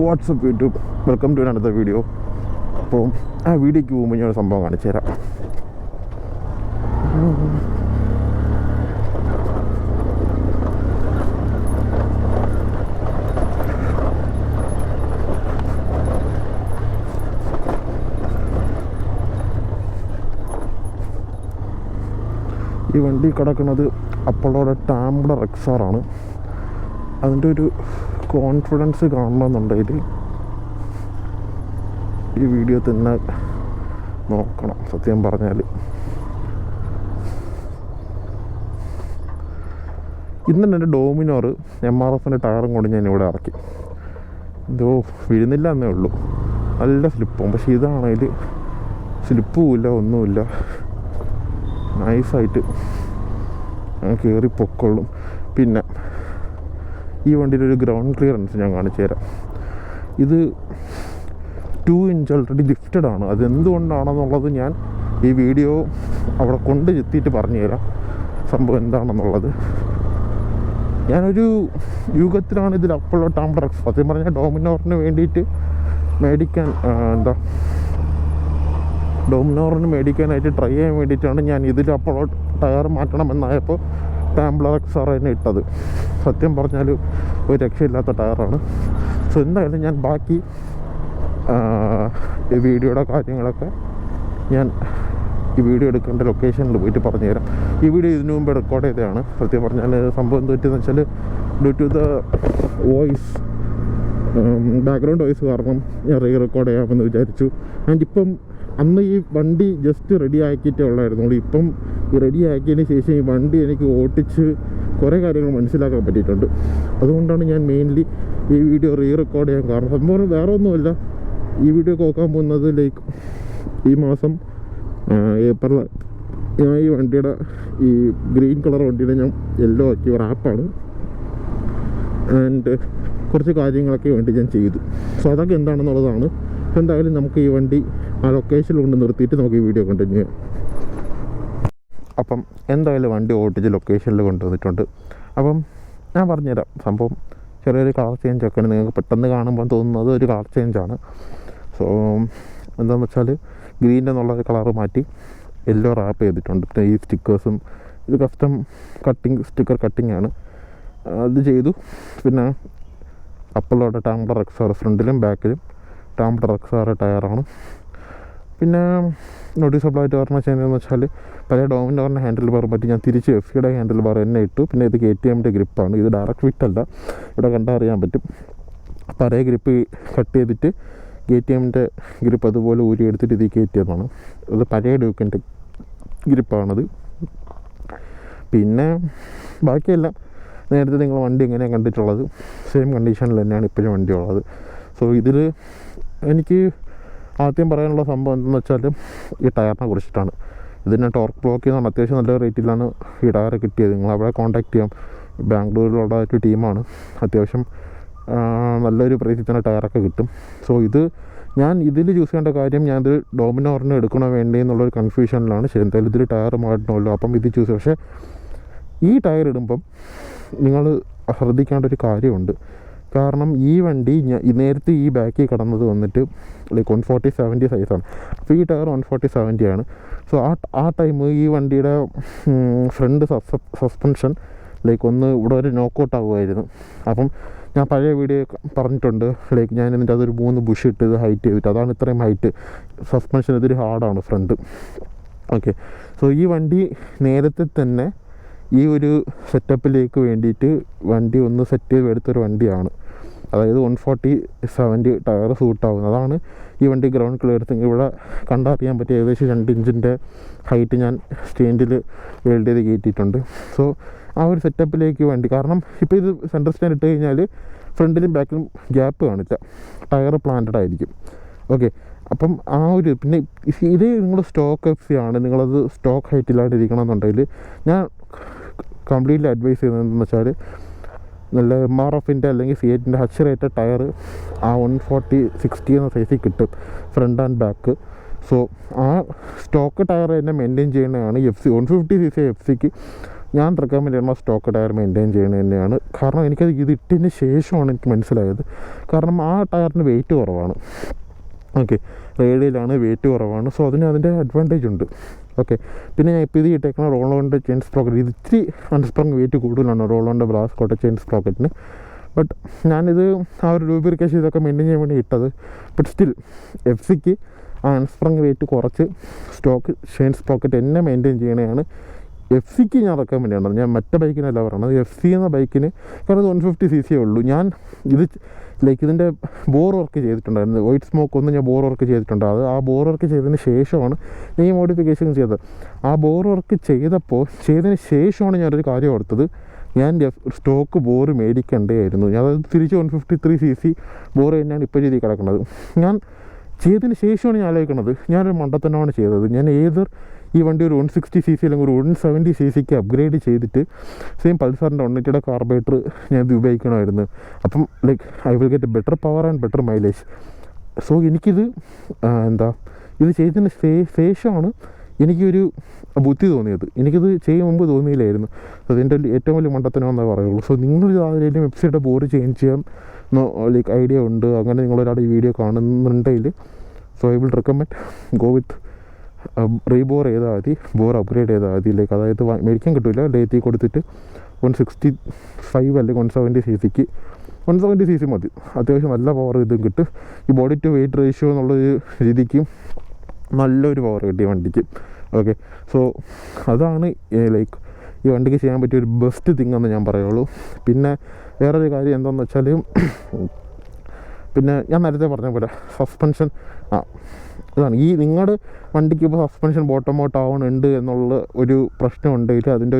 WhatsApp YouTube welcome to അടുത്ത video. അപ്പോൾ ആ വീഡിയോയ്ക്ക് പോകുമ്പോൾ ഞാൻ ഒരു സംഭവം കാണിച്ചു തരാം. ഈ വണ്ടി കിടക്കുന്നത് അപ്പോളോടെ ട്രാംബ്ലർ എക്സാറാണ്. അതിൻ്റെ ഒരു കോൺഫിഡൻസ് കാണണമെന്നുണ്ടെങ്കിൽ ഈ വീഡിയോ തന്നെ നോക്കണം. സത്യം പറഞ്ഞാൽ ഇന്ന് എൻ്റെ ഡോമിനോർ MRFൻ്റെ ടയറും കൊണ്ട് ഞാൻ ഇവിടെ ഇറക്കി. എന്തോ വീഴുന്നില്ല എന്നേ ഉള്ളൂ, നല്ല സ്ലിപ്പും. പക്ഷേ ഇതാണെങ്കിൽ സ്ലിപ്പുമില്ല, ഒന്നുമില്ല, നൈസായിട്ട് കയറി പൊക്കൊള്ളും. പിന്നെ ഈ വണ്ടിയുടെ ഒരു ഗ്രൗണ്ട് ക്ലിയറൻസ് ഞാൻ കാണിച്ചു തരാം. ഇത് 2 ഇഞ്ച് ഓൾറെഡി ലിഫ്റ്റഡ് ആണ്. അതെന്തുകൊണ്ടാണെന്നുള്ളത് ഞാൻ ഈ വീഡിയോ അവിടെ കൊണ്ട് ചെത്തിയിട്ട് പറഞ്ഞു തരാം സംഭവം എന്താണെന്നുള്ളത്. ഞാനൊരു യുഗത്തിലാണ് ഇതിൽ അപ്പോളോ ട്രാംബ്ലർ എക്സ് സത്യം പറഞ്ഞാൽ ഡോമിനോറിന് വേണ്ടിയിട്ട് മേടിക്കാനായിട്ട് ട്രൈ ചെയ്യാൻ വേണ്ടിയിട്ടാണ് ഞാൻ ഇതിൽ അപ്പോളോ ടയർ മാറ്റണമെന്നായപ്പോൾ ട്രാംബ്ലർ എക്സാർ തന്നെ ഇട്ടത്. സത്യം പറഞ്ഞാൽ ഒരു രക്ഷയില്ലാത്ത ടയറാണ്. സോ എന്തായാലും ഞാൻ ബാക്കി ഈ വീഡിയോയുടെ കാര്യങ്ങളൊക്കെ ഞാൻ ഈ വീഡിയോ എടുക്കേണ്ട ലൊക്കേഷനിൽ പോയിട്ട് പറഞ്ഞു തരാം. ഈ വീഡിയോ ഇതിനു മുമ്പ് റെക്കോർഡ് ചെയ്തതാണ്. സത്യം പറഞ്ഞാൽ സംഭവം എന്ത് പറ്റിയെന്ന് വെച്ചാൽ due to the voice background voice കാരണം ഞാൻ റെക്കോർഡ് ചെയ്യാമെന്ന് വിചാരിച്ചു. ആൻഡ് ഇപ്പം അന്ന് ഈ വണ്ടി ജസ്റ്റ് റെഡി ആക്കിയിട്ടേ ഉള്ളായിരുന്നുള്ളൂ. ഇപ്പം ഈ റെഡി ആക്കിയതിന് ശേഷം ഈ വണ്ടി എനിക്ക് ഓട്ടിച്ച് കുറേ കാര്യങ്ങൾ മനസ്സിലാക്കാൻ പറ്റിയിട്ടുണ്ട്. അതുകൊണ്ടാണ് ഞാൻ മെയിൻലി ഈ വീഡിയോ റെക്കോർഡ് ചെയ്യാൻ കാരണം. സംഭവം വേറെ ഒന്നുമല്ല, ഈ വീഡിയോ നോക്കാൻ പോകുന്നത് ലൈക്ക് ഈ മാസം ഏപ്രിൽ ഞാൻ ഈ വണ്ടിയുടെ ഈ ഗ്രീൻ കളർ വണ്ടിയുടെ ഞാൻ യെല്ലോ ആക്കിയ റാപ്പാണ്. ആൻഡ് കുറച്ച് കാര്യങ്ങളൊക്കെ വേണ്ടി ഞാൻ ചെയ്തു. സോ അതൊക്കെ എന്താണെന്നുള്ളതാണ്. എന്തായാലും നമുക്ക് ഈ വണ്ടി ആ ലൊക്കേഷനിൽ കൊണ്ട് നിർത്തിയിട്ട് നമുക്ക് ഈ വീഡിയോ കണ്ടിന്യൂ ചെയ്യാം. അപ്പം എന്തായാലും വണ്ടി ഓട്ടിച്ച് ലൊക്കേഷനിൽ കൊണ്ടുവന്നിട്ടുണ്ട്. അപ്പം ഞാൻ പറഞ്ഞുതരാം സംഭവം. ചെറിയൊരു കളർ ചേഞ്ച് ഒക്കെ നിങ്ങൾക്ക് പെട്ടെന്ന് കാണുമ്പോൾ തോന്നുന്നത് ഒരു കളർ ചേഞ്ചാണ്. സോ എന്താണെന്ന് വെച്ചാൽ ഗ്രീൻ്റെ എന്നുള്ളൊരു കളറ് മാറ്റി യെല്ലോ റാപ്പ് ചെയ്തിട്ടുണ്ട്. പിന്നെ ഈ സ്റ്റിക്കേഴ്സും ഇത് കസ്റ്റം സ്റ്റിക്കർ കട്ടിങ് ആണ്, അത് ചെയ്തു. പിന്നെ അപ്പോളോടെ ട്രാംബ്ലർ എക്സാർ ഫ്രണ്ടിലും ബാക്കിലും ട്രാംബ്ലർ എക്സാർ ടയറാണ്. പിന്നെ നോട്ടീസബിളായിട്ട് പറഞ്ഞ ചെയ്യുന്നതെന്ന് വെച്ചാൽ പഴയ ഡോമിനോറിൻ്റെ ഹാൻഡിൽ ബാർ പറ്റി ഞാൻ തിരിച്ച് FCയുടെ ഹാൻഡിൽ ബാർ തന്നെ ഇട്ടു. പിന്നെ ഇത് KTMൻ്റെ ഗ്രിപ്പാണ്. ഇത് ഡയറക്റ്റ് ഫിറ്റ് അല്ല, ഇവിടെ കണ്ടാൽ അറിയാൻ പറ്റും. പഴയ ഗ്രിപ്പ് കട്ട് ചെയ്തിട്ട് KTMൻ്റെ ഗ്രിപ്പ് അതുപോലെ ഊരിയെടുത്തിട്ട് ഇത് കയറ്റിയതാണ്. അത് പഴയ ഡ്യൂക്കിൻ്റെ ഗ്രിപ്പാണത്. പിന്നെ ബാക്കിയെല്ലാം നേരത്തെ നിങ്ങൾ വണ്ടി എങ്ങനെയാണ് കണ്ടിട്ടുള്ളത് സെയിം കണ്ടീഷനിൽ തന്നെയാണ് ഇപ്പോഴും വണ്ടി ഉള്ളത്. സോ ഇതിൽ എനിക്ക് ആദ്യം പറയാനുള്ള സംഭവം എന്തെന്ന് വെച്ചാൽ ഈ ടയറിനെ കുറിച്ചിട്ടാണ്. ഇതിന് ടോർക്ക് ബ്ലോക്ക് ചെയ്യുന്നതാണ്. അത്യാവശ്യം നല്ല റേറ്റിലാണ് ഈ ടയർ കിട്ടിയത്. നിങ്ങൾ അവിടെ കോൺടാക്ട് ചെയ്യാം. ബാംഗ്ലൂരിലുള്ള ഒരു ടീമാണ്. അത്യാവശ്യം നല്ലൊരു പ്രൈസിൽ തന്നെ ടയറൊക്കെ കിട്ടും. സോ ഇത് ഞാൻ ഇതിൽ ചൂസ് ചെയ്യേണ്ട കാര്യം ഞാനിത് ഡോമിനോറിന് എടുക്കണോ വേണ്ടേ എന്നുള്ളൊരു കൺഫ്യൂഷനിലാണ്. ശരി, എന്തായാലും ഇതിൽ ടയർ മാറ്റണമല്ലോ, അപ്പം ഇത് ചൂസ്. പക്ഷേ ഈ ടയർ ഇടുമ്പം നിങ്ങൾ ശ്രദ്ധിക്കേണ്ട ഒരു കാര്യമുണ്ട്. കാരണം ഈ വണ്ടി നേരത്തെ ഈ ബാക്കിൽ കിടന്നത് വന്നിട്ട് ലൈക്ക് 140/70 സൈസാണ്. അപ്പോൾ ഈ ടയർ 140/70 ആണ്. സോ ആ ടൈം ഈ വണ്ടിയുടെ ഫ്രണ്ട് സസ്പെൻഷൻ ലൈക്ക് ഇവിടെ ഒരു നോക്കൗട്ട് ആകുമായിരുന്നു. അപ്പം ഞാൻ പഴയ വീഡിയോ പറഞ്ഞിട്ടുണ്ട്, ലൈക്ക് ഞാൻ എന്നിട്ട് അതൊരു 3 ബുഷ് ഇട്ട് ഇത് ഹൈറ്റ് ചെയ്തിട്ട്, അതാണ് ഇത്രയും ഹൈറ്റ്. സസ്പെൻഷൻ ഇതൊരു ഹാർഡാണ് ഫ്രണ്ട്. ഓക്കെ, സോ ഈ വണ്ടി നേരത്തെ തന്നെ ഈ ഒരു സെറ്റപ്പിലേക്ക് വേണ്ടിയിട്ട് വണ്ടി ഒന്ന് സെറ്റ് ചെയ്ത് എടുത്തൊരു വണ്ടിയാണ്. അതായത് 140/70 ടയർ സൂട്ടാവുന്നത്. അതാണ് ഈ വണ്ടി ഗ്രൗണ്ട് ക്ലിയർസ് ഇവിടെ കണ്ടറിയാൻ പറ്റിയ ഏകദേശം 2 ഇഞ്ചിൻ്റെ ഹൈറ്റ് ഞാൻ സ്റ്റാൻഡിൽ വെൽഡ് ചെയ്ത് കയറ്റിയിട്ടുണ്ട്. സോ ആ ഒരു സെറ്റപ്പിലേക്ക് വേണ്ടി, കാരണം ഇപ്പോൾ ഇത് സെൻറ്റർ സ്റ്റാൻഡ് ഇട്ട് കഴിഞ്ഞാൽ ഫ്രണ്ടിലും ബാക്കിലും ഗ്യാപ്പ് കാണില്ല, ടയർ പ്ലാന്റഡ് ആയിരിക്കും. ഓക്കെ, അപ്പം ആ ഒരു പിന്നെ ഇത് നിങ്ങൾ സ്റ്റോക്ക് FC ആണ്, നിങ്ങളത് സ്റ്റോക്ക് ഹൈറ്റിലായിട്ടിരിക്കണം എന്നുണ്ടെങ്കിൽ ഞാൻ കംപ്ലീറ്റ്ലി അഡ്വൈസ് ചെയ്യുന്നതെന്ന് വെച്ചാൽ നല്ല MRFൻ്റെ അല്ലെങ്കിൽ C8ൻ്റെ ഹച്ച് റേറ്റഡ് ടയർ ആ 140/60 എന്ന സൈസിൽ കിട്ടും ഫ്രണ്ട് ആൻഡ് ബാക്ക്. സോ ആ സ്റ്റോക്ക് ടയർ തന്നെ മെയിൻറ്റെയിൻ ചെയ്യുന്നതാണ്. 150cc FCക്ക് ഞാൻ റെക്കമെൻഡ് ചെയ്യുന്ന സ്റ്റോക്ക് ടയർ മെയിൻറ്റെയിൻ ചെയ്യുന്നത് തന്നെയാണ്. കാരണം എനിക്കത് ഇത് ഇട്ടതിന് ശേഷമാണ് എനിക്ക് മനസ്സിലായത്. കാരണം ആ ടയറിന് വെയിറ്റ് കുറവാണ്. ഓക്കെ, റേഡിയലാണ്, വെയിറ്റ് കുറവാണ്. സോ അതിൻ്റെ അഡ്വാൻറ്റേജ് ഉണ്ട്. ഓക്കെ, പിന്നെ ഞാൻ ഇപ്പോൾ ഇത് ഇട്ടേക്കുന്ന റോളോൻ്റെ ചെയിൻ സ്പ്രോക്കറ്റ്, ഇത് ഇത്തിരി അൺസ്പ്രങ് വെയിറ്റ് കൂടുതലാണ് റോളോൻ്റെ ബ്രാസ് കോട്ട ചെയിൻ സ്പ്രോക്കറ്റിന്. ബട്ട് ഞാനിത് ആ ഒരു ലൂബ്രിക്കേഷൻ ഇതൊക്കെ മെയിൻറ്റെയിൻ ചെയ്യാൻ വേണ്ടി ഇട്ടത്. ബട്ട് സ്റ്റിൽ എഫ് സിക്ക് ആ അൺസ്പ്രങ് വെയിറ്റ് കുറച്ച് സ്റ്റോക്ക് ചെയിൻ സ്പ്രോക്കറ്റ് എന്നെ മെയിൻറ്റെയിൻ ചെയ്യണതാണ് എഫ് സിക്ക് ഞാൻ റെക്കമെൻഡ് ചെയ്യണം. ഞാൻ മറ്റേ ബൈക്കിനല്ല പറയണത്, എഫ് സി എന്ന ബൈക്കിന്. കാരണം ഇത് 150cc ഉള്ളൂ. ഞാൻ ഇത് ലൈക്ക് ഇതിൻ്റെ ബോർ വർക്ക് ചെയ്തിട്ടുണ്ടായിരുന്നു. വൈറ്റ് സ്മോക്ക് ഒന്ന് ഞാൻ ബോർ വർക്ക് ചെയ്തിട്ടുണ്ട്. അത് ആ ബോർ വർക്ക് ചെയ്തതിന് ശേഷമാണ് ഞാൻ ഈ മോഡിഫിക്കേഷൻ ചെയ്തത്. ആ ബോർ വർക്ക് ചെയ്തതിന് ശേഷമാണ് ഞാനൊരു കാര്യം ഓർത്തത്, ഞാൻ സ്റ്റോക്ക് ബോർ മേടിക്കേണ്ടതായിരുന്നു. അതായത് തിരിച്ച് 153cc ബോർ തന്നെയാണ് ഇപ്പോൾ ചെയ്ത് കിടക്കുന്നത്. ഞാൻ ചെയ്തതിന് ശേഷമാണ് ഞാൻ ആലോചിക്കുന്നത്, ഞാനൊരു മണ്ടത്തനമാണ് ചെയ്തത്. ഞാൻ ഈ വണ്ടി ഒരു 160cc അല്ലെങ്കിൽ ഒരു 170cc അപ്ഗ്രേഡ് ചെയ്തിട്ട് സെയിം പൾസറിൻ്റെ 180 കാർബറേറ്റർ ഞാൻ ഇത് ഉപയോഗിക്കണമായിരുന്നു. അപ്പം like I will get better power and better mileage. So എനിക്കിത് ഇത് ചെയ്തതിന് ശേഷമാണ് എനിക്കൊരു ബുദ്ധി തോന്നിയത്. എനിക്കിത് ചെയ്യും മുമ്പ് തോന്നിയില്ലായിരുന്നു. അതിൻ്റെ ഏറ്റവും വലിയ മണ്ടത്തനമെന്നേ പറയുള്ളൂ. സോ നിങ്ങൾ ആരെങ്കിലും വെബ്സൈറ്റ് ബോർ ചേഞ്ച് ചെയ്യാൻ ലൈക്ക് ഐഡിയ ഉണ്ട്, അങ്ങനെ നിങ്ങളൊരാളുടെ ഈ വീഡിയോ കാണുന്നുണ്ടെങ്കിൽ so I will recommend go with rebore ചെയ്താൽ മതി, ബോർ അപ്ഗ്രേഡ് ചെയ്താൽ മതി. ലൈക്ക് അതായത് മേടിക്കാൻ കിട്ടില്ല, ഡേറ്റി കൊടുത്തിട്ട് 165 അല്ലെങ്കിൽ 170cc 170cc മതി. അത്യാവശ്യം നല്ല പവർ ഇതും കിട്ടും. ഈ ബോഡി ടു വെയിറ്റ് റേഷ്യോ എന്നുള്ളൊരു രീതിക്ക് നല്ലൊരു പവർ കിട്ടി വണ്ടിക്ക്. ഓക്കെ, സോ അതാണ് ലൈക്ക് ഈ വണ്ടിക്ക് ചെയ്യാൻ പറ്റിയ ഒരു ബെസ്റ്റ് തിങ് എന്ന് ഞാൻ പറയുള്ളൂ. പിന്നെ വേറൊരു കാര്യം എന്താണെന്ന് വെച്ചാൽ, പിന്നെ ഞാൻ നേരത്തെ പറഞ്ഞ പോലെ സസ്പെൻഷൻ ഇതാണ്. ഈ നിങ്ങളുടെ വണ്ടിക്ക് ഇപ്പോൾ സസ്പെൻഷൻ ബോട്ടം ഔട്ട് ആവണുണ്ട് എന്നുള്ള ഒരു പ്രശ്നം ഉണ്ടെങ്കിൽ അതിൻ്റെ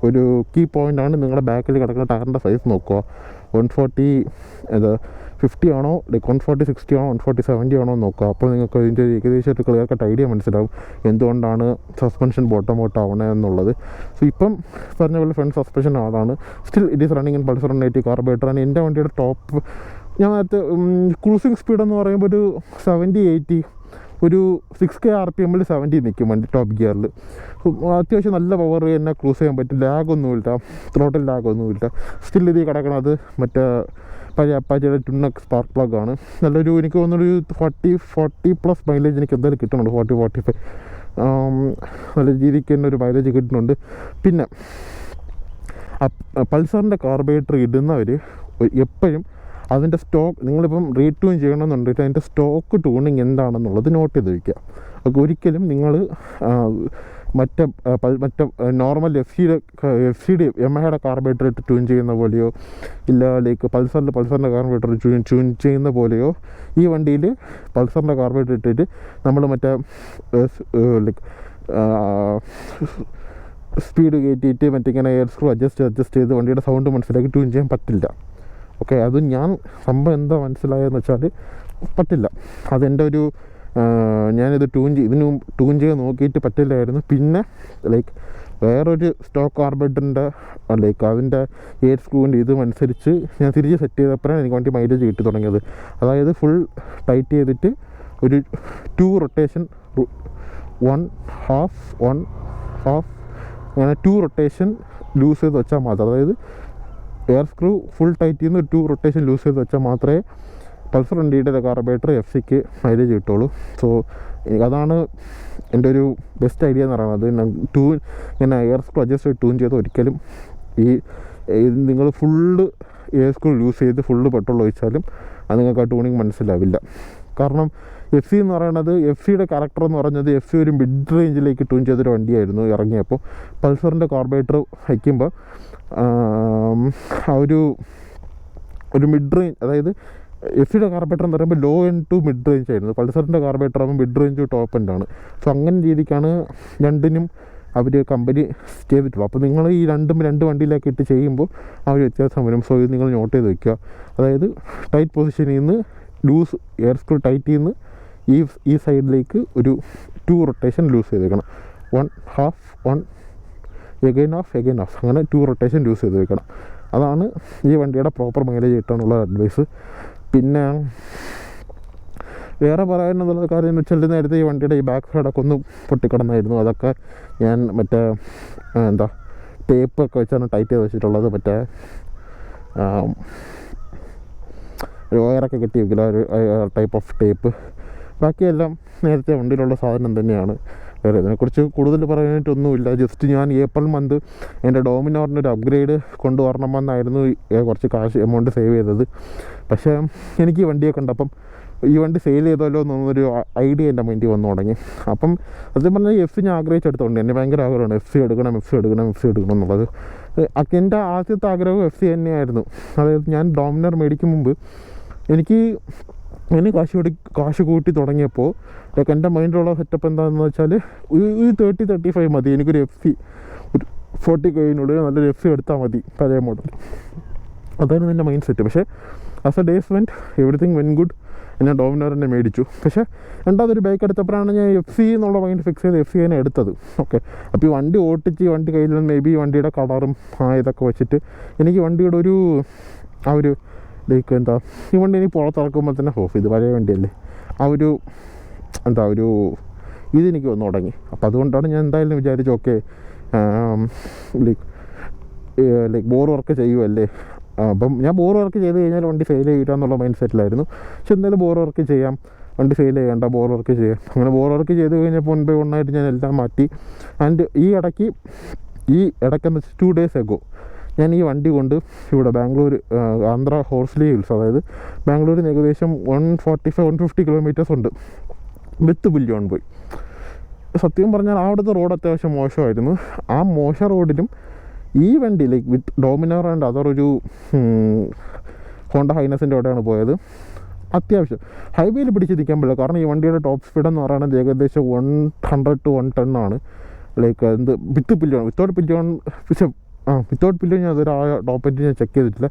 ഒരു കീ പോയിൻ്റാണ് നിങ്ങളുടെ ബാക്കിൽ കിടക്കുന്ന ടയറിൻ്റെ സൈസ് നോക്കുക. 140 ആണോ, ലൈക്ക് 140-60 ആണോ, 140-70 ആണോ നോക്കുക. അപ്പോൾ നിങ്ങൾക്ക് ഇതിൻ്റെ ഏകദേശമായിട്ട് ക്ലിയർ കട്ട് ഐഡിയ മനസ്സിലാവും എന്തുകൊണ്ടാണ് സസ്പെൻഷൻ ബോട്ടം ഔട്ട് ആവണേ എന്നുള്ളത്. സോ ഇപ്പം പറഞ്ഞ പോലെ ഫ്രണ്ട് സസ്പെൻഷൻ ആളാണ്. Still it is running in Pulsar 180 കാർബറേറ്ററാണ്. എൻ്റെ വണ്ടിയുടെ ടോപ്പ് ഞാൻ നേരത്തെ ക്രൂസിങ് സ്പീഡ് എന്ന് പറയുമ്പോൾ ഒരു 70-80, ഒരു 6K RPM 70 നിൽക്കും വണ്ടി ടോപ്പ് ഗിയറിൽ. അത്യാവശ്യം നല്ല പവർ തന്നെ ക്രൂസ് ചെയ്യാൻ പറ്റും. ലാഗൊന്നുമില്ല, ത്രോട്ടിൽ ലാഗൊന്നുമില്ല. സ്റ്റിൽ ഇത് കിടക്കണത് മറ്റേ പഴയ അപ്പാച്ചിയുടെ ട്വിൻ സ്പാർക്ക് പ്ലഗ് ആണ്. നല്ലൊരു എനിക്ക് തോന്നുന്നൊരു 40+ മൈലേജ് എനിക്ക് എന്തായാലും കിട്ടുന്നുണ്ട്. 40-45 നല്ല രീതിക്ക് തന്നെ ഒരു മൈലേജ് കിട്ടുന്നുണ്ട്. പിന്നെ പൾസറിൻ്റെ കാർബറേറ്റർ ഇടുന്നവർ എപ്പോഴും അതിൻ്റെ സ്റ്റോക്ക് നിങ്ങളിപ്പം റീട്യൂൺ ചെയ്യണമെന്നുണ്ടെങ്കിൽ അതിൻ്റെ സ്റ്റോക്ക് ട്യൂണിങ് എന്താണെന്നുള്ളത് നോട്ട് ചെയ്ത് വയ്ക്കുക. അപ്പോൾ ഒരിക്കലും നിങ്ങൾ മറ്റേ നോർമൽ എഫ് സിയുടെ യമഹയുടെ കാർബറേറ്റർ ഇട്ട് ട്യൂൺ ചെയ്യുന്ന പോലെയോ, ഇല്ല ലൈക്ക് പൾസറിൻ്റെ കാർബറേറ്റർ ട്യൂൺ ചെയ്യുന്ന പോലെയോ ഈ വണ്ടിയിൽ പൾസറിൻ്റെ കാർബറേറ്റർ ഇട്ടിട്ട് നമ്മൾ മറ്റേ ലൈക്ക് സ്പീഡ് കയറ്റിയിട്ട് മറ്റിങ്ങനെ എയർ സ്ക്രൂ അഡ്ജസ്റ്റ് ചെയ്ത് വണ്ടിയുടെ സൗണ്ട് മനസ്സിലാക്കി ട്യൂൺ ചെയ്യാൻ പറ്റില്ല. ഓക്കെ, അത് ഞാൻ സംഭവം എന്താ മനസ്സിലായെന്ന് വെച്ചാൽ പറ്റില്ല. അതെൻ്റെ ഒരു ഞാനിത് ഇതിന് ട്യൂൺ ചെയ്ത് നോക്കിയിട്ട് പറ്റില്ലായിരുന്നു. പിന്നെ ലൈക്ക് വേറൊരു സ്റ്റോക്ക് കാർബറേറ്ററിൻ്റെ ലൈക്ക് അതിൻ്റെ എയർ സ്ക്രൂവിൻ്റെ ഇതുമനുസരിച്ച് ഞാൻ തിരിച്ച് സെറ്റ് ചെയ്തപ്പോഴാണ് എനിക്ക് വണ്ടി മൈലേജ് കിട്ടി തുടങ്ങിയത്. അതായത് ഫുൾ ടൈറ്റ് ചെയ്തിട്ട് ഒരു 2 റൊട്ടേഷൻ 1 half അങ്ങനെ 2 റൊട്ടേഷൻ ലൂസ് ചെയ്ത് വെച്ചാൽ മാത്രം, അതായത് എയർ സ്ക്രൂ ഫുൾ ടൈറ്റ് ചെയ്യുന്ന 2 റൊട്ടേഷൻ ലൂസ് ചെയ്ത് വെച്ചാൽ മാത്രമേ പൾസർ വണ്ടിയുടെ കാർബറേറ്റർ എഫ് സിക്ക് മൈലേജ് കിട്ടുള്ളൂ. സോ അതാണ് എൻ്റെ ഒരു ബെസ്റ്റ് ഐഡിയ എന്ന് പറയുന്നത്. ഇങ്ങനെ എയർ സ്ക്രൂ അഡ്ജസ്റ്റ് ട്യൂൺ ചെയ്ത് ഒരിക്കലും നിങ്ങൾ ഫുള്ള് എയർ സ്ക്രൂ യൂസ് ചെയ്ത് ഫുള്ള് പെട്രോൾ ഒഴിച്ചാലും അത് നിങ്ങൾക്ക് ആ ട്യൂണിങ് മനസ്സിലാവില്ല. കാരണം എഫ് സി എന്ന് പറയുന്നത്, എഫ് സിയുടെ ക്യാരക്ടർ എന്ന് പറഞ്ഞത് എഫ് സി ഒരു മിഡ് റേഞ്ചിലേക്ക് ട്യൂൺ ചെയ്തൊരു വണ്ടിയായിരുന്നു ഇറങ്ങിയപ്പോൾ. പൾസറിൻ്റെ കാർബറേറ്റർ വയ്ക്കുമ്പോൾ ആ ഒരു മിഡ് റേഞ്ച്, അതായത് എഫ് സിയുടെ കാർബറേറ്റർ എന്ന് പറയുമ്പോൾ low end to mid range ആയിരുന്നു. പൾസറിൻ്റെ കാർബറേറ്റർ ആകുമ്പോൾ മിഡ് റേഞ്ച് ടു ടോപ്പ് എൻഡാണ്. സോ അങ്ങനെ രീതിക്കാണ് രണ്ടിനും അവർ കമ്പനി ചെയ്തിട്ടുള്ളൂ. അപ്പോൾ നിങ്ങൾ ഈ രണ്ട് വണ്ടിയിലേക്ക് ഇട്ട് ചെയ്യുമ്പോൾ ആ ഒരു വ്യത്യാസം വരും. സോ ഇത് നിങ്ങൾ നോട്ട് ചെയ്ത് വയ്ക്കുക. അതായത് ടൈറ്റ് പൊസിഷനിൽ നിന്ന് ലൂസ് എയർ സ്ക്രൂ ടൈറ്റിൽ നിന്ന് ഈ സൈഡിലേക്ക് ഒരു 2 റൊട്ടേഷൻ ലൂസ് ചെയ്തേക്കണം. 1 half 1 again half അങ്ങനെ 2 റൊട്ടേഷൻ ലൂസ് ചെയ്ത് വെക്കണം. അതാണ് ഈ വണ്ടിയുടെ പ്രോപ്പർ മൈലേജ് കിട്ടാനുള്ള അഡ്വൈസ്. പിന്നെ വേറെ പറയാനുള്ള കാര്യം എന്ന് വെച്ചാൽ നേരത്തെ ഈ വണ്ടിയുടെ ഈ ബാക്ക് സൈഡൊക്കെ ഒന്ന് പൊട്ടിക്കിടന്നായിരുന്നു. അതൊക്കെ ഞാൻ മറ്റേ എന്താ ടേപ്പൊക്കെ വെച്ചാണ് ടൈറ്റ് ചെയ്ത് വെച്ചിട്ടുള്ളത്. മറ്റേ വയറൊക്കെ കെട്ടി വയ്ക്കില്ല, ഒരു ടൈപ്പ് ഓഫ് ടേപ്പ്. ബാക്കിയെല്ലാം നേരത്തെ വണ്ടിയിലുള്ള സാധനം തന്നെയാണ്. വേറെ ഇതിനെക്കുറിച്ച് കൂടുതൽ പറയാനായിട്ടൊന്നുമില്ല. ജസ്റ്റ് ഞാൻ ഏപ്രിൽ മന്ത് എൻ്റെ ഡോമിനോറിനൊരു അപ്ഗ്രേഡ് കൊണ്ടുവരണമെന്നായിരുന്നു കുറച്ച് കാശ് എമൗണ്ട് സേവ് ചെയ്തത്. പക്ഷേ എനിക്ക് ഈ വണ്ടിയെ കണ്ടപ്പം ഈ വണ്ടി സെയിൽ ചെയ്തല്ലോ എന്നൊരു ഐഡിയ എൻ്റെ മൈൻഡിൽ വന്നു തുടങ്ങി. അപ്പം അത് പറഞ്ഞാൽ എഫ് ഞാൻ ആഗ്രഹിച്ചെടുത്തോണ്ട് എന്നെ ഭയങ്കര ആഗ്രഹമാണ് എഫ് സി എടുക്കണം എന്നുള്ളത്. എൻ്റെ ആദ്യത്തെ ആഗ്രഹം എഫ് സി തന്നെയായിരുന്നു. അതായത് ഞാൻ ഡോമിനർ മേടിക്കും മുമ്പ് എനിക്ക് കാശ് കൂട്ടി തുടങ്ങിയപ്പോൾ ലൈക്ക് എൻ്റെ മൈൻഡിലുള്ള സെറ്റപ്പ് എന്താണെന്ന് വെച്ചാൽ ഈ 30-35 മതി, എനിക്കൊരു എഫ് സി ഒരു 40K നല്ലൊരു എഫ് സി എടുത്താൽ മതി, പഴയ മോഡൽ. അതായിരുന്നു എൻ്റെ മൈൻഡ് സെറ്റ്. പക്ഷേ as a days went everything went good. ഞാൻ ഡോമിനർ തന്നെ മേടിച്ചു. പക്ഷേ രണ്ടാമതൊരു ബൈക്ക് എടുത്തപ്പോഴാണ് ഞാൻ എഫ് സി എന്നുള്ള മൈൻഡ് ഫിക്സ് ചെയ്ത് എഫ് സി തന്നെ എടുത്തത്. ഓക്കെ, അപ്പോൾ ഈ വണ്ടി ഓട്ടിച്ച് വണ്ടി കയ്യിൽ മേ ബി വണ്ടിയുടെ കളറും ഇതൊക്കെ വെച്ചിട്ട് എനിക്ക് വണ്ടിയുടെ ഒരു ലൈക്ക് എന്താ ഈ വണ്ടി ഇനി പുറത്തിറക്കുമ്പോൾ തന്നെ ഇത് പഴയ വണ്ടിയല്ലേ, ഇതെനിക്ക് വന്നു തുടങ്ങി. അപ്പോൾ അതുകൊണ്ടാണ് ഞാൻ എന്തായാലും വിചാരിച്ചു ഓക്കെ ലൈക്ക് ബോർ വർക്ക് ചെയ്യുമല്ലേ. അപ്പം ഞാൻ ബോർ വർക്ക് ചെയ്ത് കഴിഞ്ഞാൽ വണ്ടി സെയിൽ ചെയ്യുക എന്നുള്ള മൈൻഡ് സെറ്റിലായിരുന്നു. പക്ഷെ എന്തായാലും ബോർ വർക്ക് ചെയ്യാം, വണ്ടി സെയിൽ ചെയ്യേണ്ട, ബോർ വർക്ക് ചെയ്യാം. അങ്ങനെ ബോർ വർക്ക് ചെയ്ത് കഴിഞ്ഞപ്പോൾ 1 by 1 ആയിട്ട് ഞാൻ എല്ലാം മാറ്റി. ആൻഡ് ഈ ഇടയ്ക്കെന്ന് വെച്ചാൽ 2 days ago ഞാൻ ഈ വണ്ടി കൊണ്ട് ഇവിടെ ബാംഗ്ലൂർ ആന്ധ്ര ഹോഴ്സ്ലി ഹിൽസ്, അതായത് ബാംഗ്ലൂരിൽ നിന്ന് ഏകദേശം 145-150 കിലോമീറ്റേഴ്സ് ഉണ്ട് വിത്ത് brownboi. സത്യം പറഞ്ഞാൽ അവിടുത്തെ റോഡ് അത്യാവശ്യം മോശമായിരുന്നു. ആ മോശം റോഡിലും ഈ വണ്ടി ലൈക്ക് വിത്ത് ഡോമിനർ ആൻഡ് അതൊരു ഹോണ്ട ഹൈനസിൻ്റെ അവിടെയാണ് പോയത്. അത്യാവശ്യം ഹൈവേയിൽ പിടിച്ച് നിൽക്കാൻ പറ്റില്ല, കാരണം ഈ വണ്ടിയുടെ ടോപ്പ് സ്പീഡ് എന്ന് പറയുന്നത് ഏകദേശം 100 to 110 ആണ്. ലൈക്ക് വിത്തൗട്ട് പില്ലിയോൺ ഞാൻ അതൊരു ടോപ്പ് ഞാൻ ചെക്ക് ചെയ്തിട്ടില്ല.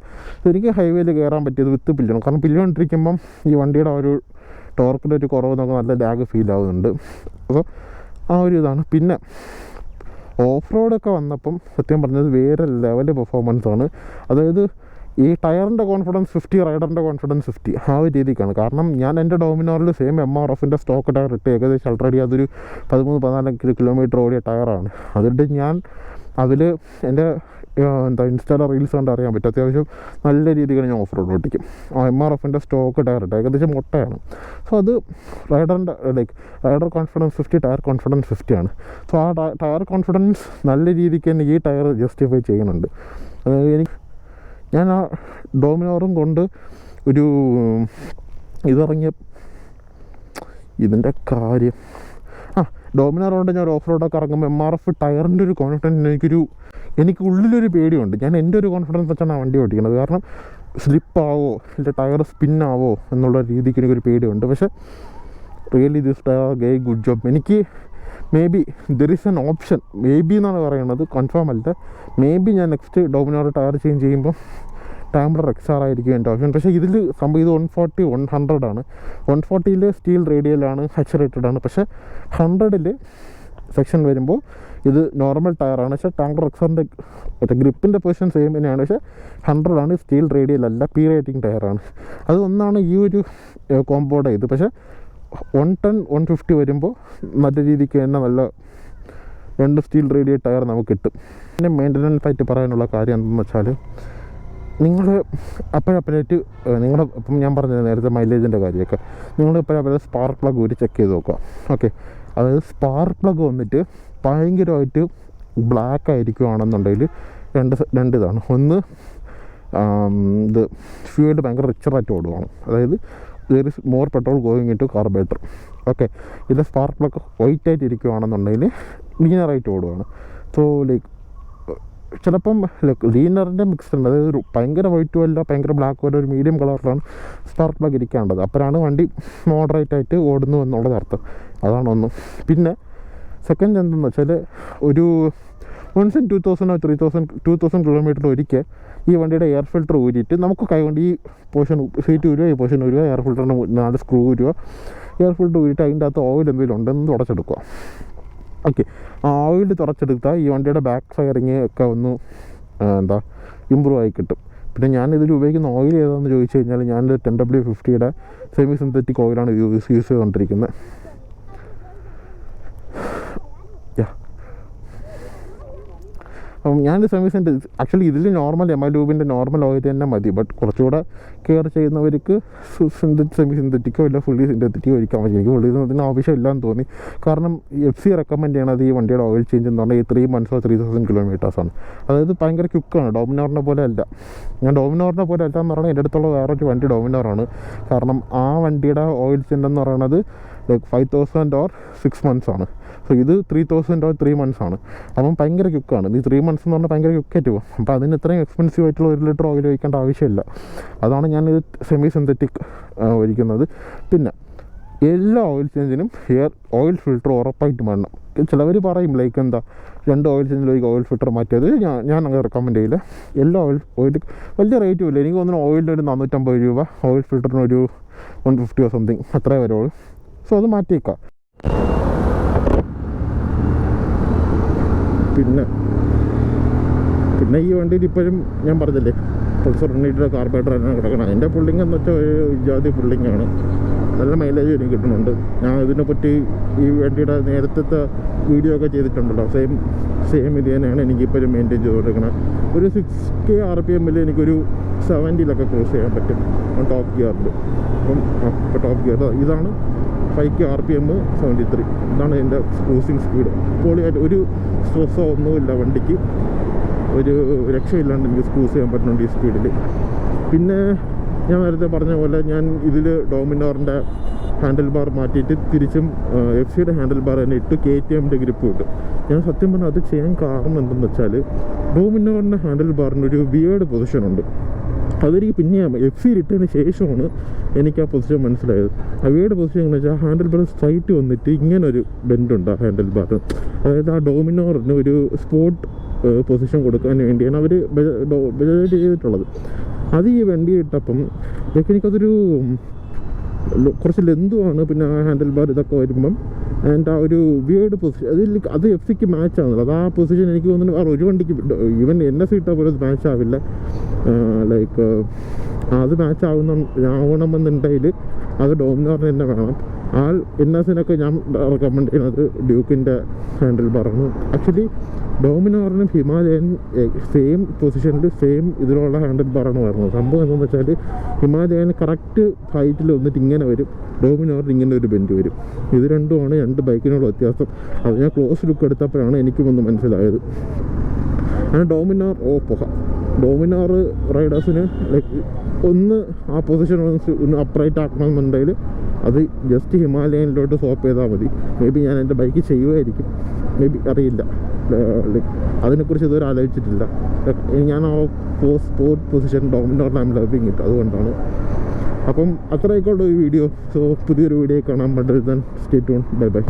എനിക്ക് ഹൈവേയിൽ കയറാൻ പറ്റിയത് വിത്ത് പില്ലിയോൺ, കാരണം പില്ലിയോൺ ഇട്ടിരിക്കുമ്പം ഈ വണ്ടിയുടെ ഒരു ടോർക്കിൻ്റെ ഒരു കുറവ് നമുക്ക് നല്ല ലാഗ് ഫീൽ ആവുന്നുണ്ട്. അപ്പോൾ ഇതാണ്. പിന്നെ ഓഫ് റോഡൊക്കെ വന്നപ്പം സത്യം പറഞ്ഞത് വേറെ ലെവൽ പെർഫോമൻസാണ്. അതായത് ഈ ടയറിൻ്റെ കോൺഫിഡൻസ് 50, റൈഡറിൻ്റെ കോൺഫിഡൻസ് 50, ആ ഒരു രീതിക്കാണ്. കാരണം ഞാൻ എൻ്റെ ഡോമിനോറിൽ സെയിം MRFൻ്റെ സ്റ്റോക്ക് ടയർ ഇട്ട് ഏകദേശം ഓൾറെഡി അതൊരു 13-14 കിലോമീറ്റർ ഓടിയ ടയറാണ്. അതിട്ട് ഞാൻ എൻ്റെ ഇൻസ്റ്റാഗ്രാം റീൽസ് കണ്ട് അറിയാൻ പറ്റും അത്യാവശ്യം നല്ല രീതിയിൽ ഞാൻ ഓഫ് റോഡ് ഓടിക്കും. MRFൻ്റെ സ്റ്റോക്ക് ടയർ ഇട്ട് ഏകദേശം മുട്ടയാണ്. സോ അത് റൈഡർ കോൺഫിഡൻസ് 50, ടയർ കോൺഫിഡൻസ് 50 ആണ്. സോ ആ ടയർ കോൺഫിഡൻസ് നല്ല രീതിക്ക് തന്നെ ഈ ടയർ ജസ്റ്റിഫൈ ചെയ്യുന്നുണ്ട്. അതായത് ഞാൻ ആ ഡോമിനോറും കൊണ്ട് ഇതിറങ്ങിയ ഇതിൻ്റെ കാര്യം ഡോമിനർ കൊണ്ട് ഞാൻ ഓഫ് റോഡൊക്കെ ഇറങ്ങുമ്പോൾ MRF ടയറിൻ്റെ ഒരു കോൺഫിഡൻസ് എനിക്ക് ഉള്ളിലൊരു പേടിയുണ്ട്. ഞാൻ എൻ്റെ ഒരു കോൺഫിഡൻസ് വെച്ചാണ് ആ വണ്ടി ഓടിക്കുന്നത്. കാരണം സ്ലിപ്പാവോ ഇല്ല ടയർ സ്പിന്നാവോ എന്നുള്ള രീതിക്ക് എനിക്കൊരു പേടിയുണ്ട്. പക്ഷേ really this tyre guy good job. എനിക്ക് maybe there is an option, maybe എന്നാണ് പറയുന്നത്, കൺഫേം അല്ല. മേ ബി ഞാൻ നെക്സ്റ്റ് ഡോമിനോർ ടയർ ചേഞ്ച് ചെയ്യുമ്പോൾ ട്രാംബ്ലർ XR ആയിരിക്കും എൻ്റെ ഓപ്ഷൻ. പക്ഷേ ഇത് 140-100 ആണ്. 140 സ്റ്റീൽ റേഡിയലാണ്, റേറ്റഡ് ആണ്. പക്ഷേ 100 സെക്ഷൻ വരുമ്പോൾ ഇത് നോർമൽ ടയറാണ്. പക്ഷേ ട്രാംബ്ലർ XRൻ്റെ ഗ്രിപ്പിൻ്റെ പൊസിഷൻ സെയിം തന്നെയാണ്. പക്ഷേ 100 ആണ്, സ്റ്റീൽ റേഡിയൽ അല്ല, P റേറ്റിംഗ് ടയറാണ്. അത് ഒന്നാണ് ഈ ഒരു കോമ്പോയുടെ ഇത്. പക്ഷേ 110-150 വരുമ്പോൾ നല്ല രീതിക്ക് തന്നെ നല്ല 2 സ്റ്റീൽ റേഡിയൽ ടയർ നമുക്ക് കിട്ടും. പിന്നെ മെയിൻ്റനൻസ് ആയിട്ട് പറയാനുള്ള കാര്യം എന്താണെന്ന് വെച്ചാൽ നിങ്ങൾ അപ്പോഴപ്പോഴായിട്ട് ഇപ്പം ഞാൻ പറഞ്ഞത് നേരത്തെ മൈലേജിൻ്റെ കാര്യമൊക്കെ നിങ്ങൾ എപ്പോഴപ്പോഴും സ്പാർക്ക് പ്ലഗ് ഒരു ചെക്ക് ചെയ്ത് നോക്കുക. ഓക്കെ, അതായത് സ്പാർക്ക് പ്ലഗ് വന്നിട്ട് ഭയങ്കരമായിട്ട് ബ്ലാക്ക് ആയിരിക്കുകയാണെന്നുണ്ടെങ്കിൽ രണ്ട് ഇതാണ്. ഒന്ന് ഇത് ഫ്യൂവൽ ഭയങ്കര റിച്ചറായിട്ട് ഓടുകയാണ്, അതായത് there is more petrol going in to carburettor. Okay, ഇത് സ്പാർക്ക് പ്ലഗ് വൈറ്റ് ആയിട്ട് ഇരിക്കുകയാണെന്നുണ്ടെങ്കിൽ ലീനറായിട്ട് ഓടുകയാണ്. സോ ലൈക്ക് ചിലപ്പം ലീനറിൻ്റെ മിക്സ് ഉണ്ട്, അതായത് ഭയങ്കര വൈറ്റും അല്ല ഭയങ്കര ബ്ലാക്കും അല്ല, ഒരു മീഡിയം കളറിലാണ് സ്പാർക്ക് പ്ലഗ് ഇരിക്കേണ്ടത്. അപ്പോഴാണ് വണ്ടി മോഡറേറ്റ് ആയിട്ട് ഓടുന്നു എന്നുള്ളത് അർത്ഥം. അതാണ് ഒന്ന്. പിന്നെ സെക്കൻഡ് എന്തെന്ന് വെച്ചാൽ ഒരു വൺസ് ഇൻ 2000 കിലോമീറ്റർ ഒരിക്കൽ ഈ വണ്ടിയുടെ എയർ ഫിൽറ്റർ ഊരിയിട്ട് നമുക്ക് കൈകൊണ്ട് ഈ പോർഷൻ സീറ്റ് ഊരുക, ഈ പോർഷൻ ഊരുക, എയർ ഫിൽറ്ററിന് 4 സ്ക്രൂ ഊരുക, എയർ ഫിൽറ്റർ ഊരിയിട്ട് അതിൻ്റെ അകത്ത് ഓയിൽ എന്തെങ്കിലും ഉണ്ടെന്ന് തുടച്ചെടുക്കുക. ഓക്കെ, ആ ഓയിൽ തുടച്ചെടുത്താൽ ഈ വണ്ടിയുടെ ബാക്ക് ഫയറിങ് ഒക്കെ ഒന്ന് ഇമ്പ്രൂവ് ആയി കിട്ടും. പിന്നെ ഞാനിതിൽ ഉപയോഗിക്കുന്ന ഓയിൽ ഏതാണെന്ന് ചോദിച്ചു കഴിഞ്ഞാൽ ഞാൻ 10W50 സെമി സിന്തറ്റിക് ഓയിലാണ് യൂസ് ചെയ്തുകൊണ്ടിരിക്കുന്നത്. അപ്പം ഞാൻ സെമി സിന്തറ്റിക് ആക്ച്വലി ഇതിൽ നോർമൽ എമലൂബിൻ്റെ നോർമൽ ഓയിൽ തന്നെ മതി. ബട്ട് കുറച്ചുകൂടെ കെയർ ചെയ്യുന്നവർക്ക് സെമി സിന്തറ്റിക്കോ ഇല്ല ഫുള്ളി സിന്തറ്റിക്കോ ഒഴിക്കാൻ പറ്റും. എനിക്ക് ഫുള്ളി ഇതിന് ആവശ്യമില്ലാന്ന് തോന്നി. കാരണം FC റെക്കമെൻഡ് ചെയ്യണത് ഈ വണ്ടിയുടെ ഓയിൽ ചേഞ്ച് എന്ന് പറഞ്ഞാൽ ഈ 3 months 3000 kilometers അതായത് ഭയങ്കര ക്വിക്കാണ്. ഡോമിനോറിനെ പോലെ അല്ല. ഞാൻ ഡോമിനോറിനെ പോലെ അല്ല എന്ന് പറഞ്ഞാൽ എൻ്റെ അടുത്തുള്ള വേറൊരു വണ്ടി ഡോമിനോറാണ്. കാരണം ആ വണ്ടിയുടെ ഓയിൽ ചേഞ്ച് എന്ന് പറയുന്നത് 5000 or 6 months ആണ്. സോ ഇത് 3000 or 3 months ആണ്. അപ്പം ഭയങ്കര ക്വിക്കാണ്. ഈ 3 months എന്ന് പറഞ്ഞാൽ ഭയങ്കര ക്വിക്കായിട്ട് പോകും. അപ്പോൾ അതിന് ഇത്രയും എക്സ്പെൻസീവ് ആയിട്ടുള്ള 1 ലിറ്റർ ഓയിൽ ഒഴിക്കേണ്ട ആവശ്യമില്ല. അതാണ് ഞാനിത് സെമി സിന്തറ്റിക് ഒഴിക്കുന്നത്. പിന്നെ എല്ലാ ഓയിൽ ചേഞ്ചിനും ഓയിൽ ഫിൽറ്റർ ഉറപ്പായിട്ട് വേണം. ചിലവർ പറയും ലൈക്ക് എന്താ 2 ഓയിൽ ചേഞ്ചിലേക്ക് ഓയിൽ ഫിൽറ്റർ മാറ്റിയത്. ഞാൻ അങ്ങനെ റെക്കമെൻഡ് ചെയ്യില്ല. എല്ലാ ഓയിൽ വലിയ റേറ്റും ഇല്ല. എനിക്ക് തോന്നുന്നു ഓയിലിന് ഒരു 450 രൂപ, ഓയിൽ ഫിൽറ്ററിന് ഒരു 150 or something അത്രേ വരുള്ളൂ. സോ അത് മാറ്റിയേക്കാം. പിന്നെ ഈ വണ്ടിയിൽ ഇപ്പോഴും ഞാൻ പറഞ്ഞില്ലേ പൾസർ 180 കാർബറേറ്റർ തന്നെ കിടക്കണം. അതിൻ്റെ പുള്ളിങ് എന്ന് വെച്ചാൽ ഒരു ജാതി പുള്ളിങ്ങാണ്. നല്ല മൈലേജ് എനിക്ക് കിട്ടുന്നുണ്ട്. ഞാൻ ഇതിനെപ്പറ്റി ഈ വണ്ടിയുടെ നേരത്തെ വീഡിയോ ഒക്കെ ചെയ്തിട്ടുണ്ടല്ലോ. സെയിം ഇത് തന്നെയാണ് എനിക്കിപ്പോഴും മെയിൻറ്റെയിൻ ചെയ്തുകൊണ്ടിരിക്കണം. ഒരു 6K RPM എനിക്കൊരു 70 ക്രോസ് ചെയ്യാൻ പറ്റും ടോപ്പ് ഗിയറിൽ. അപ്പം ടോപ്പ് ഗിയർ ഇതാണ് 5K RPM 73. ഇതാണ് എൻ്റെ ക്രൂസിങ് സ്പീഡ്. പൊളിയായിട്ട് ഒരു സ്ട്രെസ്സോ ഒന്നുമില്ല വണ്ടിക്ക്. ഒരു രക്ഷയില്ലാണ്ട് എനിക്ക് ക്രൂസ് ചെയ്യാൻ പറ്റുന്നുണ്ട് ഈ സ്പീഡിൽ. പിന്നെ ഞാൻ നേരത്തെ പറഞ്ഞ പോലെ ഞാൻ ഇതിൽ ഡോമിനോറിൻ്റെ ഹാൻഡിൽ ബാർ മാറ്റിയിട്ട് തിരിച്ചും FC ഹാൻഡിൽ ബാർ തന്നെ ഇട്ട് KTMൻ്റെ ഗ്രിപ്പ് ഇട്ടു. ഞാൻ സത്യം പറഞ്ഞാൽ അത് ചെയ്യാൻ കാരണം എന്തെന്ന് വെച്ചാൽ ഡോമിനോറിൻ്റെ ഹാൻഡിൽ ബാറിന് ഒരു വിയേർഡ് പൊസിഷനുണ്ട്. അതെനിക്ക് പിന്നെ FC ഇട്ടതിന് ശേഷമാണ് എനിക്ക് ആ പൊസിഷൻ മനസ്സിലായത്. ആ വിയേർഡ് പൊസിഷൻ എന്ന് വെച്ചാൽ ഹാൻഡിൽ ബാർ സ്ട്രൈറ്റ് വന്നിട്ട് ഇങ്ങനൊരു ബെൻഡുണ്ട് ആ ഹാൻഡിൽ ബാറിന്. അതായത് ആ ഡോമിനോറിന് ഒരു സ്പോർട്ട് പൊസിഷൻ കൊടുക്കാൻ വേണ്ടിയാണ് അവർ ബജറ്റ് ചെയ്തിട്ടുള്ളത്. അത് ഈ വണ്ടി ഇട്ടപ്പം എനിക്കതൊരു കുറച്ച് ലെന്തുമാണ്. പിന്നെ ആ ഹാൻഡിൽ ബാർ ഇതൊക്കെ വരുമ്പം ആൻഡ് ആ ഒരു വിയേർഡ് പൊസിഷൻ അത് FC മാച്ച് ആവുന്നില്ല. അത് ആ പൊസിഷൻ എനിക്ക് തോന്നുന്നു ഒരു വണ്ടിക്ക് ഈവൻ എന്നെ സീറ്റാ പോലും അത് മാച്ച് ആവില്ല. ലൈക്ക് അത് മാച്ച് ആവണമെന്നുണ്ടെങ്കിൽ അത് ഡോമിനോറിന് തന്നെ വേണം. NSനൊക്കെ ഞാൻ റെക്കമെൻഡ് ചെയ്യുന്നത് ഡ്യൂക്കിൻ്റെ ഹാൻഡിൽ ബാറാണ്. ആക്ച്വലി ഡോമിനോറിനും ഹിമാലയൻ സെയിം പൊസിഷനിൽ സെയിം ഇതിലുള്ള ഹാൻഡിൽ ബാറാണ് വരുന്നത്. സംഭവം എന്താണെന്ന് വെച്ചാൽ ഹിമാലയൻ കറക്റ്റ് ഹൈറ്റിൽ വന്നിട്ട് ഇങ്ങനെ വരും, ഡോമിനോറിന് ഇങ്ങനെ ഒരു ബെൻഡ് വരും. ഇത് രണ്ടുമാണ് 2 ബൈക്കിനുള്ള വ്യത്യാസം. അത് ഞാൻ ക്ലോസ് ലുക്ക് എടുത്തപ്പോഴാണ് എനിക്കും ഒന്ന് മനസ്സിലായത്. അങ്ങനെ ഡോമിനോർ റൈഡേഴ്സിന് ലൈക്ക് ഒന്ന് ആ പൊസിഷൻ ഒന്ന് അപ്രൈറ്റ് ആക്കണമെന്നുണ്ടെങ്കിൽ അത് ജസ്റ്റ് ഹിമാലയനിലോട്ട് സ്വോപ്പ് ചെയ്താൽ മതി. മേ ബി ഞാൻ എൻ്റെ ബൈക്ക് ചെയ്യുമായിരിക്കും, മേ ബി അറിയില്ല. ലൈക്ക് അതിനെക്കുറിച്ച് ഇതുവരെ ആലോചിച്ചിട്ടില്ല. ഞാൻ ആ സ്പോർട്ട് പൊസിഷൻ ഡോമിനോറിന് ലവിങ് ഇട്ട് അതുകൊണ്ടാണ്. അപ്പം അത്രയൊക്കെയുള്ള ഒരു വീഡിയോ. സോ പുതിയൊരു വീഡിയോ കാണാൻ പറ്റും. Stay tune. ബൈ.